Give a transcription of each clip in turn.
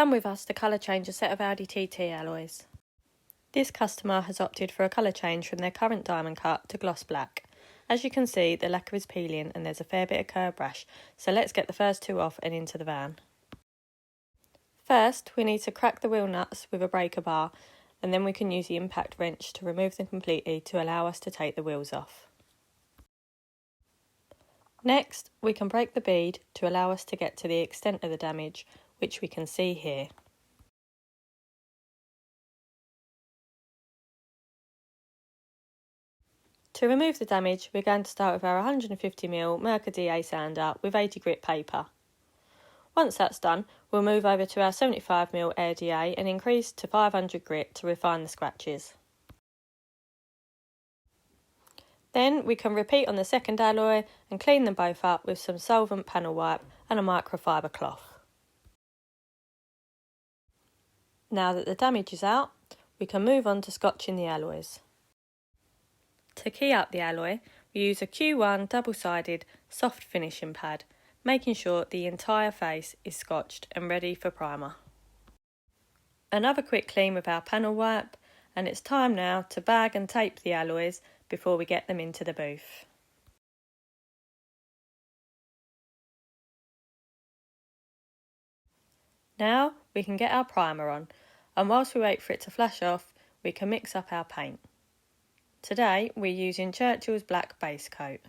come with us to colour change a set of Audi TT alloys. This customer has opted for a colour change from their current diamond cut to gloss black. As you can see, the lacquer is peeling and there's a fair bit of curb rash, so let's get the first two off and into the van. First, we need to crack the wheel nuts with a breaker bar, and then we can use the impact wrench to remove them completely to allow us to take the wheels off. Next, we can break the bead to allow us to get to the extent of the damage, which we can see here. To remove the damage, we're going to start with our 150mm Merkur DA sander with 80 grit paper. Once that's done, we'll move over to our 75mm Air DA and increase to 500 grit to refine the scratches. Then we can repeat on the second alloy and clean them both up with some solvent panel wipe and a microfiber cloth. Now that the damage is out, we can move on to scotching the alloys. To key up the alloy, we use a Q1 double-sided soft finishing pad, making sure the entire face is scotched and ready for primer. Another quick clean with our panel wipe, and it's time now to bag and tape the alloys before we get them into the booth. Now we can get our primer on, and whilst we wait for it to flash off, we can mix up our paint. Today we're using Churchill's black base coat.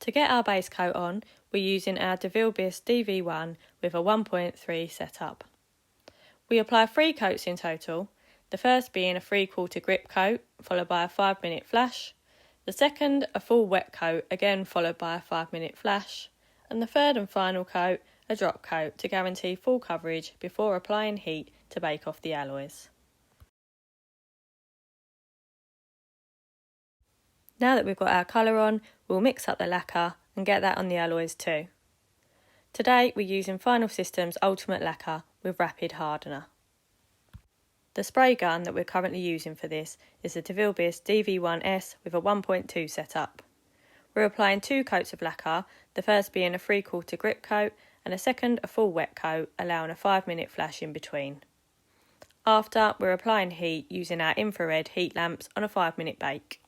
To get our base coat on, we're using our refurbish DV1 with a 1.3 setup. We apply 3 coats in total, the first being a 3/4 grip coat followed by a 5-minute flash, the second a full wet coat again followed by a 5-minute flash, and the third and final coat a drop coat to guarantee full coverage before applying heat to bake off the alloys. Now that we've got our colour on, we'll mix up the lacquer and get that on the alloys too. Today we're using Final Systems Ultimate Lacquer with Rapid Hardener. The spray gun that we're currently using for this is the refurbish DV1S with a 1.2 setup. We're applying 2 coats of lacquer, the first being a 3/4 grip coat and a second a full wet coat, allowing a 5-minute flash in between. After, we're applying heat using our infrared heat lamps on a 5-minute bake.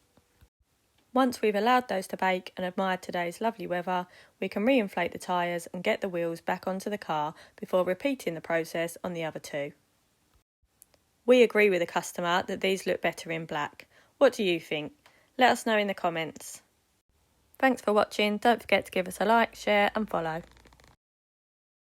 Once we've allowed those to bake and admired today's lovely weather, we can re-inflate the tyres and get the wheels back onto the car before repeating the process on the other 2. We agree with the customer that these look better in black. What do you think? Let us know in the comments. Thanks for watching. Don't forget to give us a like, share and follow.